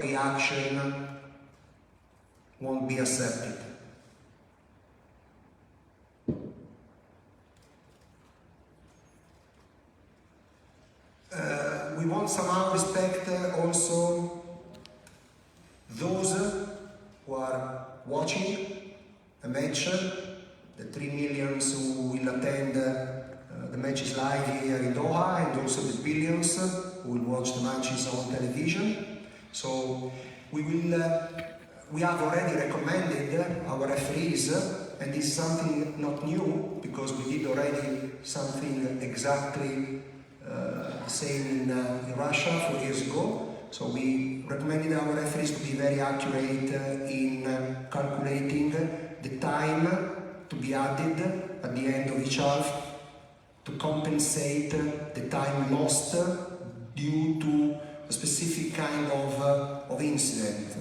reaction won't be accepted. We want somehow respect also those who are watching a match, the 3 million who will attend the matches live here in Doha, and also the billions who will watch the matches on television. So we have already recommended our referees, and this is something not new, because we did already something exactly the same in Russia 4 years ago. So we recommended our referees to be very accurate in calculating the time to be added at the end of each half to compensate the time lost due to a specific kind of incident.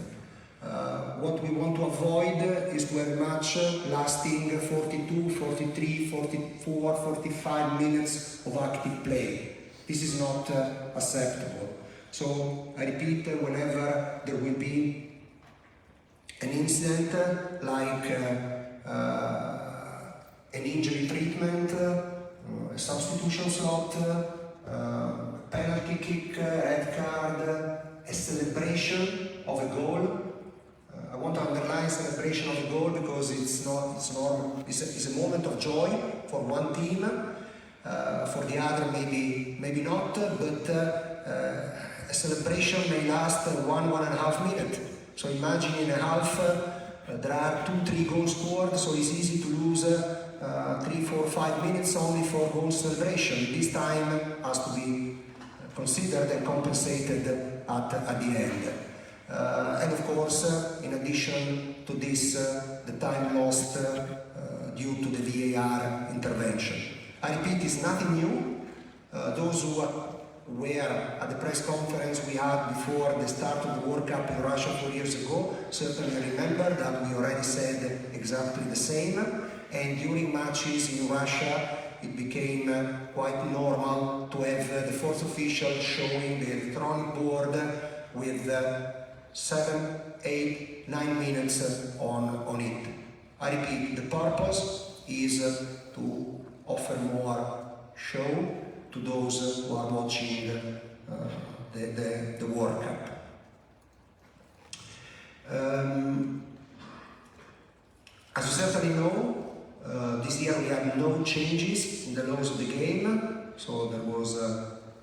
What we want to avoid is to have a match lasting 42, 43, 44, 45 minutes of active play. This is not acceptable. So I repeat, whenever there will be an incident like an injury treatment, a substitution slot, penalty kick, red card, a celebration of a goal. I want to underline celebration of a goal because it's normal. It's a moment of joy for one team. For the other, maybe not. But a celebration may last 1.5 minutes. So imagine in a half there are 2-3 goals scored. So it's easy to lose 3, 4, 5 minutes only for goal celebration. This time has to be considered and compensated at the end. And of course, in addition to this, the time lost due to the VAR intervention. I repeat, it's nothing new. Those who were at the press conference we had before the start of the World Cup in Russia 4 years ago certainly remember that we already said exactly the same. And during matches in Russia, it became quite normal to have the fourth official showing the electronic board with 7, 8, 9 minutes on it. I repeat, the purpose is to offer more show to those who are watching the World Cup. As you certainly know, this year we had no changes in the laws of the game, so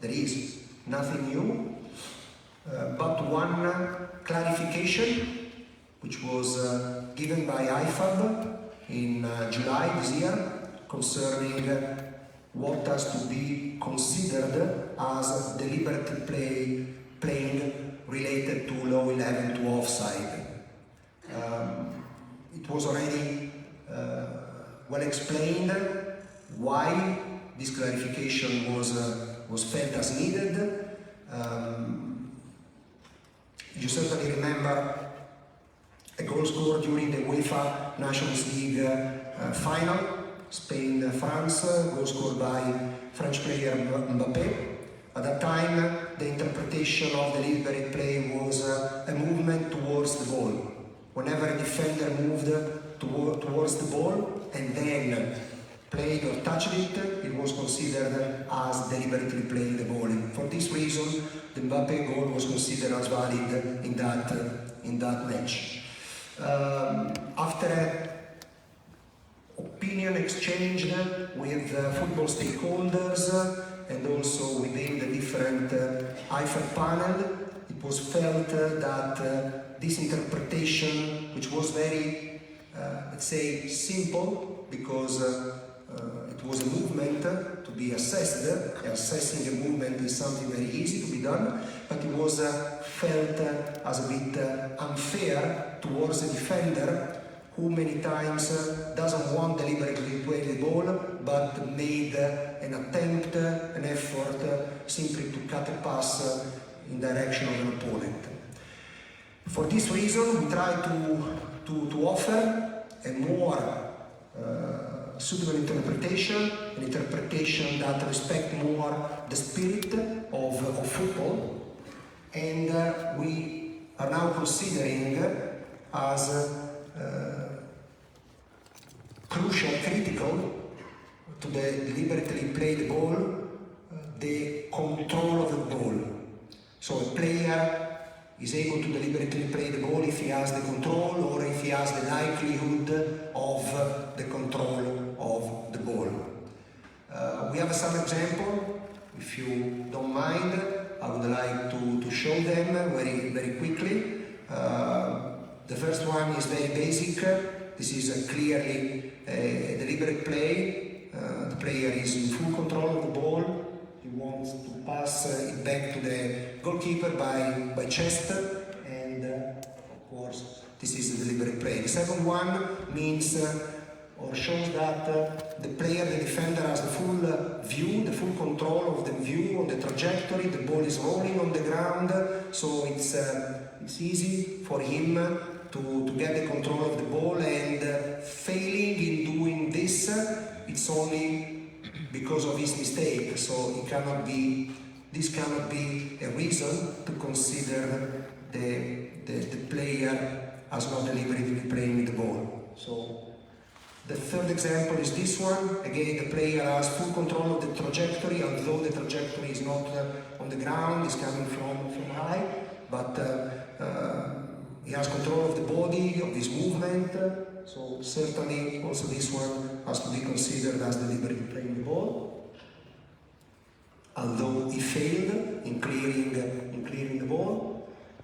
there is nothing new, but one clarification which was given by IFAB in July this year concerning what has to be considered as deliberate playing related to law 11 to offside. It was already well explained why this clarification was felt as needed. You certainly remember a goal scored during the UEFA Nations League final, Spain-France, goal scored by French player Mbappé. At that time, the interpretation of deliberate play was a movement towards the ball. Whenever a defender moved towards the ball and then played or touched it, it was considered as deliberately playing the ball. And for this reason, the Mbappé goal was considered as valid in that match. After opinion exchanged with football stakeholders and also within the different IFAB panel, it was felt that this interpretation, which was very, let's say, simple, because it was a movement to be assessed. Assessing a movement is something very easy to be done, but it was felt as a bit unfair towards the defender, who many times doesn't want deliberately to play the ball, but made an attempt, an effort, simply to cut a pass in direction of an opponent. For this reason, we try to offer a more suitable interpretation, an interpretation that respects more the spirit of football, and we are now considering as crucial, critical to deliberately play the ball, the control of the ball. So a player is able to deliberately play the ball if he has the control or if he has the likelihood of the control of the ball. We have some example. If you don't mind, I would like to show them very quickly. The first one is very basic. This is clearly a deliberate play. The player is in full control of the ball. He wants to pass it back to the goalkeeper by chest, and of course this is a deliberate play. The second one means or shows that the player, the defender, has the full view, the full control of the view on the trajectory. The ball is rolling on the ground, so it's easy for him to get the control of the ball, and failing in doing this, it's only because of his mistake. So this cannot be a reason to consider the player as not deliberately playing the ball. So the third example is this one. Again, the player has full control of the trajectory, although the trajectory is not on the ground, it's coming from high, but he has control of the body, of his movement, so certainly also this one has to be considered as deliberately playing the ball. Although he failed in clearing the ball.